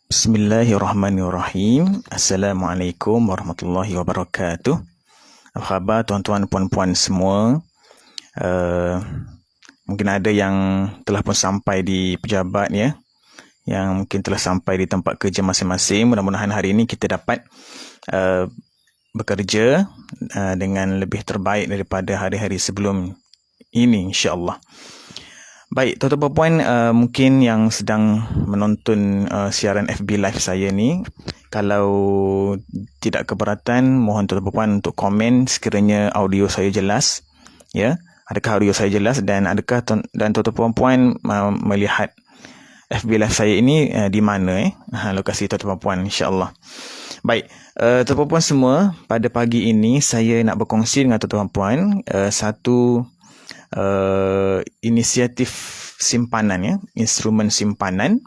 Bismillahirrahmanirrahim. Assalamualaikum warahmatullahi wabarakatuh. Apa khabar tuan-tuan puan-puan semua? Mungkin ada yang telah pun sampai di pejabat ya, yang mungkin telah sampai di tempat kerja masing-masing. Mudah-mudahan hari ini kita dapat bekerja dengan lebih terbaik daripada hari-hari sebelum ini, insya-Allah. Baik, tuan-tuan puan, mungkin yang sedang menonton siaran FB Live saya ni, kalau tidak keberatan, mohon tuan-tuan puan untuk komen sekiranya audio saya jelas, ya. Adakah audio saya jelas dan adakah tuan-tuan puan melihat FB Live saya ini di mana lokasi tuan-tuan puan, insya-Allah. Baik, tuan-tuan puan semua, pada pagi ini saya nak berkongsi dengan tuan-tuan puan satu inisiatif simpanan ya, instrumen simpanan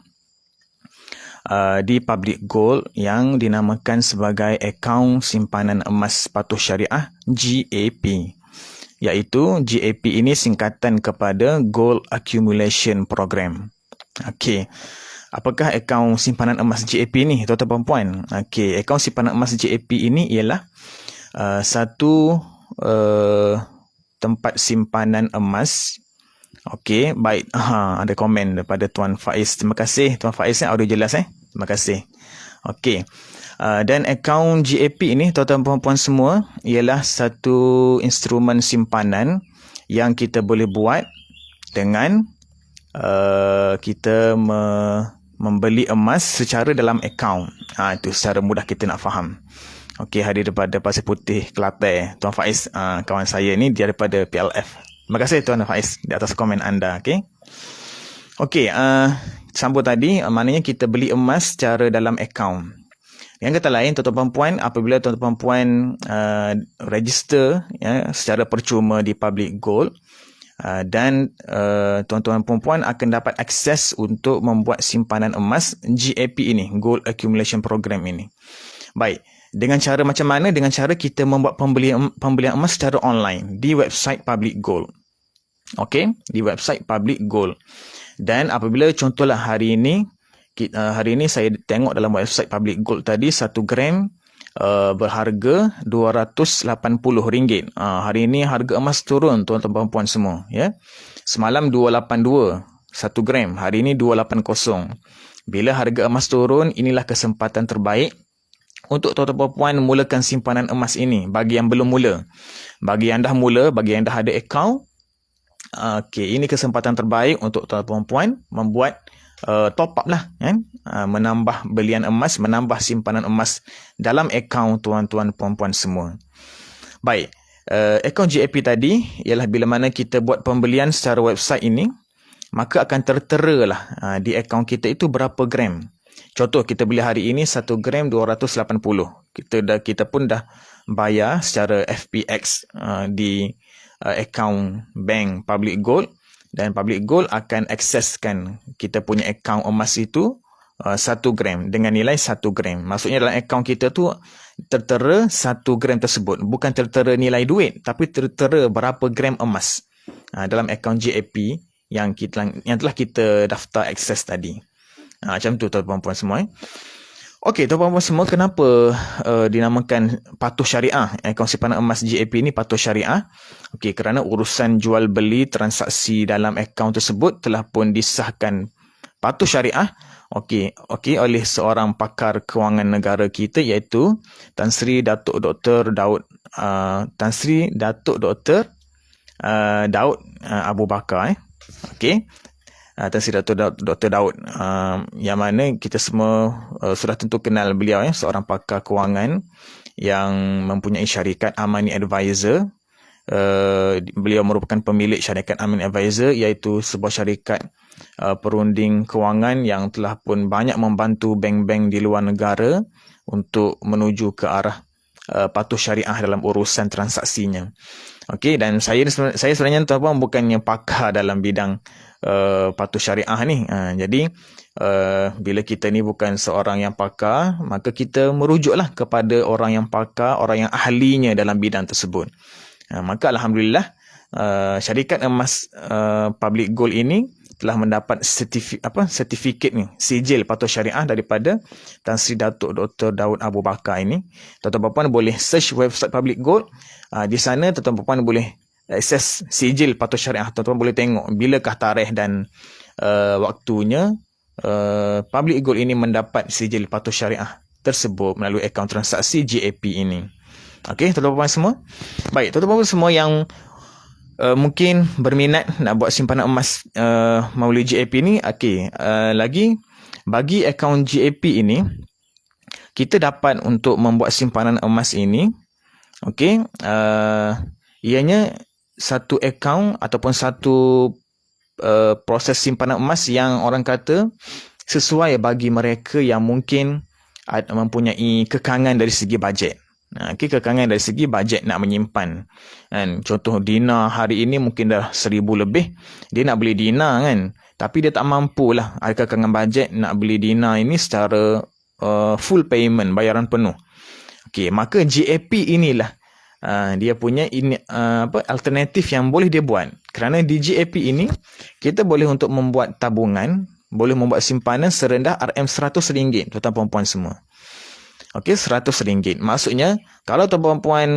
di Public Gold yang dinamakan sebagai akaun simpanan emas patuh syariah GAP, iaitu GAP ini singkatan kepada Gold Accumulation Program. Okey. Apakah akaun simpanan emas GAP ni, tuan-tuan puan? Okey, akaun simpanan emas GAP ini ialah satu tempat simpanan emas. Okey, baik. Ada komen daripada Tuan Faiz. Terima kasih Tuan Faiz, audio jelas Terima kasih. Okey. Dan akaun GAP ini tuan-tuan puan semua ialah satu instrumen simpanan yang kita boleh buat dengan kita membeli emas secara dalam akaun. Itu secara mudah kita nak faham. Okey, hadir daripada Pasir Putih, Kelantan. Tuan Faiz, kawan saya ni, dia daripada PLF. Terima kasih Tuan Faiz di atas komen anda. Okey. Okey, sambung tadi, maknanya kita beli emas secara dalam akaun. Yang kata lain, tuan-tuan puan, apabila tuan-tuan puan register ya, secara percuma di Public Gold, dan tuan-tuan puan akan dapat akses untuk membuat simpanan emas GAP ini, Gold Accumulation Program ini. Baik. Dengan cara macam mana? Dengan cara kita membuat pembelian emas secara online di website Public Gold. Okey, di website Public Gold. Dan apabila contohlah hari ini saya tengok dalam website Public Gold tadi 1 gram berharga RM280. Hari ini harga emas turun tuan-tuan puan semua ya. Semalam 282 1 gram, hari ini 280. Bila harga emas turun, inilah kesempatan terbaik untuk tuan-tuan puan mulakan simpanan emas ini bagi yang belum mula. Bagi yang dah mula, bagi yang dah ada akaun, okey, ini kesempatan terbaik untuk tuan-tuan puan membuat top up lah kan, menambah belian emas, menambah simpanan emas dalam akaun tuan-tuan puan-puan semua. Baik, akaun GAP tadi ialah bila mana kita buat pembelian secara website ini, maka akan tertera lah di akaun kita itu berapa gram. Contoh, kita beli hari ini 1 gram 280. Kita pun dah bayar secara FPX di akaun bank Public Gold, dan Public Gold akan akseskan kita punya akaun emas itu 1 gram dengan nilai 1 gram. Maksudnya dalam akaun kita tu tertera 1 gram tersebut, bukan tertera nilai duit, tapi tertera berapa gram emas dalam akaun GAP yang telah kita daftar akses tadi. Macam tu tuan-tuan puan semua. Okey, tuan-tuan puan semua, kenapa dinamakan patuh syariah? Akaun simpanan emas GAP ini patuh syariah. Okey, kerana urusan jual beli transaksi dalam akaun tersebut telah pun disahkan patuh syariah. Okey, oleh seorang pakar kewangan negara kita, iaitu Tan Sri Datuk Dr. Daud Daud Abu Bakar. Okey. Tan Sri Dr. Daud, yang mana kita semua sudah tentu kenal beliau seorang pakar kewangan yang mempunyai syarikat Amani Advisor. Beliau merupakan pemilik syarikat Amani Advisor, iaitu sebuah syarikat perunding kewangan yang telah pun banyak membantu bank-bank di luar negara untuk menuju ke arah patuh syariah dalam urusan transaksinya. Okey, dan saya sebenarnya tuan-tuan bukannya pakar dalam bidang patuh syariah ni. Jadi bila kita ni bukan seorang yang pakar, maka kita merujuklah kepada orang yang pakar, orang yang ahlinya dalam bidang tersebut. Maka alhamdulillah syarikat emas Public Gold ini telah mendapat sertifikat ni, sijil patuh syariah daripada Tan Sri Datuk Dr. Daud Abu Bakar ini. Tuan-tuan dan puan boleh search website Public Gold. Di sana tuan-tuan dan puan boleh akses sijil patuh syariah. Tuan-tuan boleh tengok bilakah tarikh dan waktunya Public Gold ini mendapat sijil patuh syariah tersebut melalui akaun transaksi GAP ini. Okey, tuan-tuan dan puan semua. Baik, tuan-tuan dan puan semua yang mungkin berminat nak buat simpanan emas melalui GAP ni, lagi bagi akaun GAP ini kita dapat untuk membuat simpanan emas ini, ianya satu akaun ataupun satu proses simpanan emas yang orang kata sesuai bagi mereka yang mungkin mempunyai kekangan dari segi bajet. Kekangan dari segi bajet nak menyimpan. Contoh Dina hari ini mungkin dah 1,000 lebih. Dia nak beli Dina kan. Tapi dia tak mampu lah. Ada kekangan bajet nak beli Dina ini secara full payment, bayaran penuh. Maka GAP inilah dia punya alternatif yang boleh dia buat. Kerana di GAP ini kita boleh untuk membuat tabungan, boleh membuat simpanan serendah RM100, tuan-tuan puan-puan semua. RM100. Maksudnya kalau tuan-tuan puan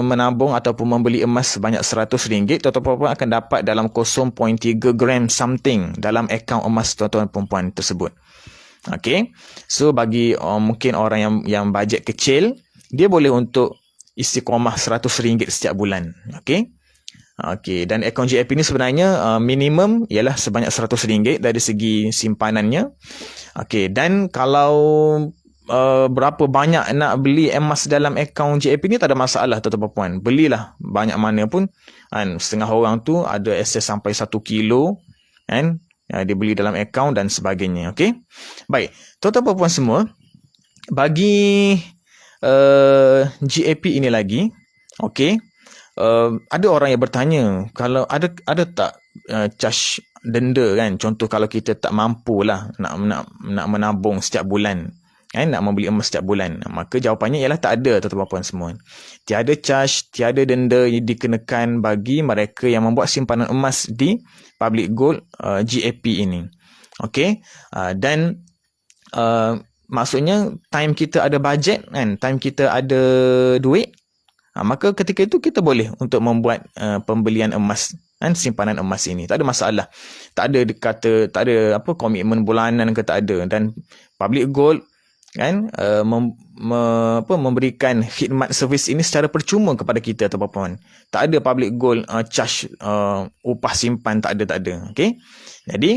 menabung ataupun membeli emas sebanyak RM100, tuan-tuan puan-puan akan dapat dalam 0.3 gram something dalam akaun emas tuan-tuan puan-puan tersebut. So bagi mungkin orang yang bajet kecil, dia boleh untuk istiqamah RM100 setiap bulan. Dan akaun GAP ini sebenarnya minimum ialah sebanyak RM100 dari segi simpanannya. Dan kalau berapa banyak nak beli emas dalam akaun GAP ni tak ada masalah, tuan-tuan puan. Belilah banyak mana pun. Setengah orang tu ada akses sampai 1 kilo dia beli dalam akaun dan sebagainya. Baik, tuan-tuan puan semua, bagi GAP ini lagi, ada orang yang bertanya kalau ada tak charge denda kan. Contoh kalau kita tak mampulah nak menabung setiap bulan, nak membeli emas setiap bulan, maka jawapannya ialah tak ada, tuan-tuan puan semua. Tiada charge, tiada denda yang dikenakan bagi mereka yang membuat simpanan emas di Public Gold GAP ini. Dan maksudnya time kita ada bajet kan, time kita ada duit, maka ketika itu kita boleh untuk membuat pembelian emas simpanan emas ini. Tak ada masalah. Tak ada komitmen bulanan ke, tak ada. Dan Public Gold memberikan khidmat servis ini secara percuma kepada kita, tuan-tuan. Tak ada Public Gold charge upah simpan, tak ada. Jadi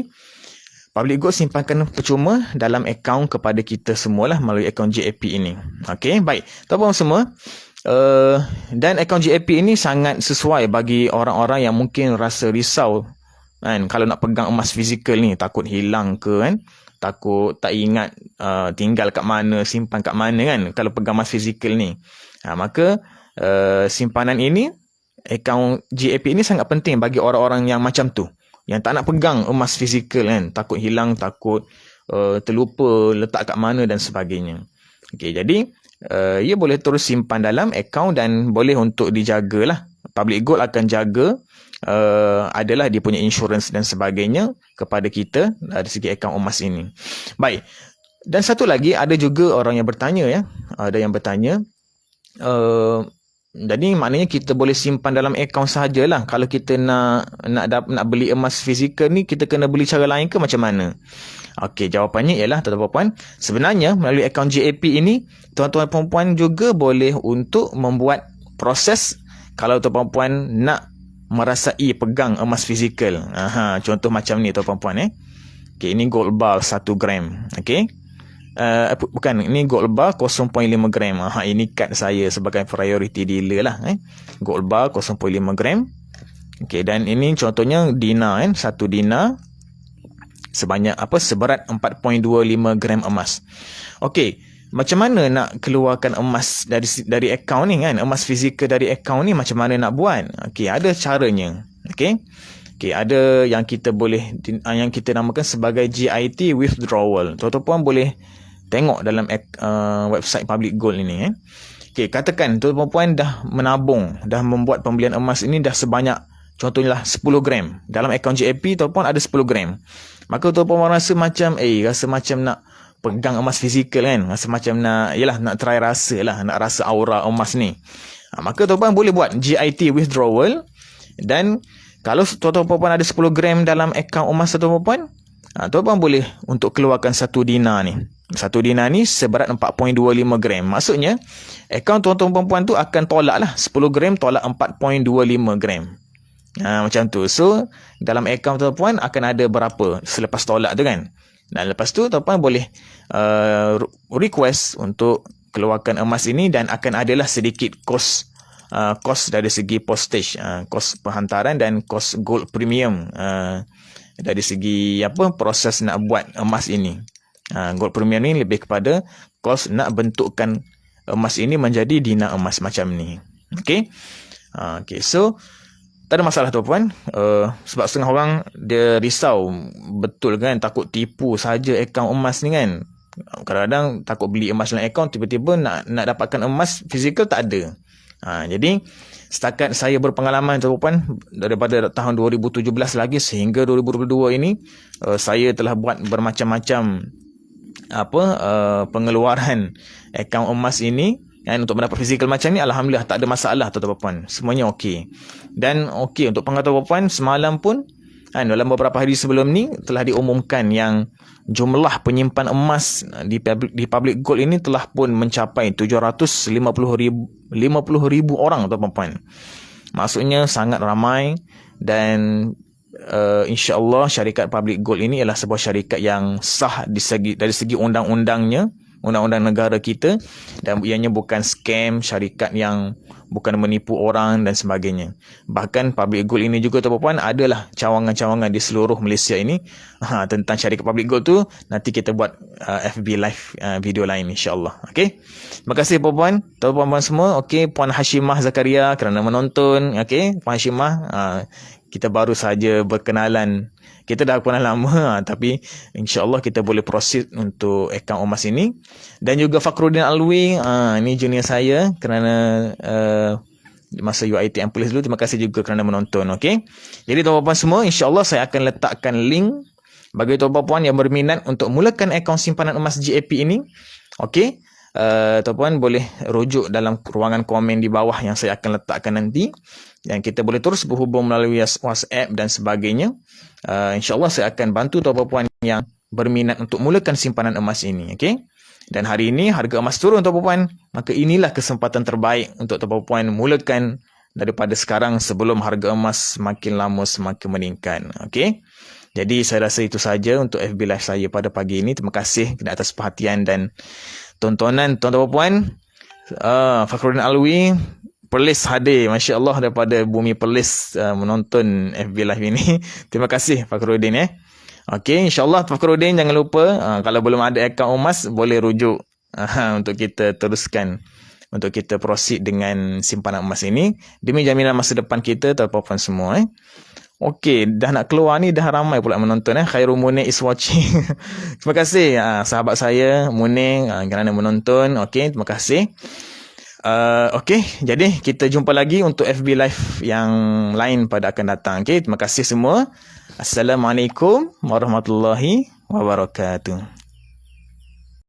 Public Gold simpankan percuma dalam akaun kepada kita semualah melalui akaun GAP ini. Baik, tuan-tuan semua. Dan akaun GAP ini sangat sesuai bagi orang-orang yang mungkin rasa risau kalau nak pegang emas fizikal ni, takut hilang ke takut tak ingat tinggal kat mana, simpan kat mana kan kalau pegang emas fizikal ni. Maka simpanan ini, akaun GAP ini sangat penting bagi orang-orang yang macam tu, yang tak nak pegang emas fizikal takut hilang, takut terlupa letak kat mana dan sebagainya. Jadi ia boleh terus simpan dalam akaun dan boleh untuk dijagalah. Public Gold akan jaga, adalah dia punya insurans dan sebagainya kepada kita dari segi akaun emas ini. Baik. Dan satu lagi, ada juga orang yang bertanya ada yang bertanya, jadi maknanya kita boleh simpan dalam akaun sahajalah. Kalau kita nak beli emas fizikal ni, kita kena beli cara lain ke macam mana? Jawapannya ialah, tuan-tuan puan, sebenarnya melalui akaun GAP ini, tuan-tuan puan juga boleh untuk membuat proses kalau tuan-tuan puan nak merasai pegang emas fizikal. Contoh macam ni, tuan-tuan puan. Ini gold bar 1 gram. Bukan, ini gold bar 0.5 gram. Ini kad saya sebagai priority dealer lah. Gold bar 0.5 gram. Dan ini contohnya Dina 1 Dina sebanyak seberat 4.25 gram emas. Macam mana nak keluarkan emas dari akaun ni emas fizikal dari akaun ni, macam mana nak buat? Ada caranya. Ada yang kita boleh, yang kita namakan sebagai GIT withdrawal. Tuan-tuan puan boleh tengok dalam website Public Gold ini. Katakan tuan-tuan puan dah menabung, dah membuat pembelian emas ini dah sebanyak contohnya 10 gram. Dalam akaun JAP tuan-puan ada 10 gram. Maka tuan-puan rasa macam nak pegang emas fizikal kan. Rasa macam nak try rasa lah, nak rasa aura emas ni. Maka tuan-puan boleh buat GIT withdrawal. Dan kalau tuan-puan ada 10 gram dalam akaun emas tuan-puan, tuan-puan boleh untuk keluarkan 1 dinar ni. 1 dinar ni seberat 4.25 gram. Maksudnya, akaun tuan-tuan perempuan tu akan tolak lah. 10 gram tolak 4.25 gram. Macam tu. So, dalam akaun tuan-puan akan ada berapa selepas tolak tu kan. Dan lepas tu, tuan-puan boleh request untuk keluarkan emas ini dan akan adalah sedikit kos dari segi postage, kos penghantaran dan kos gold premium dari segi proses nak buat emas ini. Gold premium ni lebih kepada kos nak bentukkan emas ini menjadi dinar emas macam ni. Okay, so tak ada masalah tuan-puan. Sebab setengah orang dia risau betul kan, takut tipu saja akaun emas ni kan. Kadang-kadang takut beli emas dalam akaun, tiba-tiba nak dapatkan emas fizikal tak ada. Jadi setakat saya berpengalaman tuan-puan, daripada tahun 2017 lagi sehingga 2022 ini, saya telah buat bermacam-macam pengeluaran akaun emas ini kan, untuk mendapat fizikal macam ni. Alhamdulillah tak ada masalah tuan-puan, semuanya okey. Dan okey untuk pengetahuan tuan-puan, semalam pun dalam beberapa hari sebelum ni telah diumumkan yang jumlah penyimpan emas di public gold ini telah pun mencapai 750,000 orang tuan-puan. Maksudnya sangat ramai. Dan insya-Allah syarikat public gold ini ialah sebuah syarikat yang sah dari segi undang-undangnya, undang-undang negara kita, dan ianya bukan scam, syarikat yang bukan menipu orang dan sebagainya. Bahkan public gold ini juga tuan-puan adalah cawangan-cawangan di seluruh Malaysia ini tentang syarikat public gold tu. Nanti kita buat FB live video lain insya-Allah. Okey. Terima kasih tuan-puan semua. Okey, Puan Hashimah Zakaria kerana menonton. Okey, Puan Hashimah, kita baru saja berkenalan. Kita dah kenal lama, tapi insya-Allah kita boleh proceed untuk akaun emas ini. Dan juga Fakhruddin Alwi, ni junior saya kerana masa UiTM Police dulu. Terima kasih juga kerana menonton. Okey. Jadi tuan-puan semua, insya-Allah saya akan letakkan link bagi tuan-puan yang berminat untuk mulakan akaun simpanan emas JAP ini. Okey. Tuan-puan boleh rujuk dalam ruangan komen di bawah yang saya akan letakkan nanti. Dan kita boleh terus berhubung melalui WhatsApp dan sebagainya. InsyaAllah saya akan bantu tuan-puan yang berminat untuk mulakan simpanan emas ini. Okay? Dan hari ini harga emas turun tuan-puan. Maka inilah kesempatan terbaik untuk tuan-puan mulakan daripada sekarang sebelum harga emas semakin lama semakin meningkat. Okay? Jadi saya rasa itu saja untuk FB Live saya pada pagi ini. Terima kasih atas perhatian dan tontonan tuan-puan. Fakhruddin Alwi, Perlis hadir, Masya Allah, daripada bumi Perlis menonton FB Live ini. Terima kasih Fakhruddin. Okey, insyaAllah Fakhruddin jangan lupa, kalau belum ada akaun emas, boleh rujuk untuk kita teruskan, untuk kita proceed dengan simpanan emas ini. Demi jaminan masa depan kita, tuan-puan semua. Okey, dah nak keluar ni, dah ramai pula menonton. Khairul Munir is watching. Terima kasih sahabat saya, Munir, kerana menonton. Okey, terima kasih. Okey, jadi kita jumpa lagi untuk FB Live yang lain pada akan datang. Okey, terima kasih semua. Assalamualaikum warahmatullahi wabarakatuh.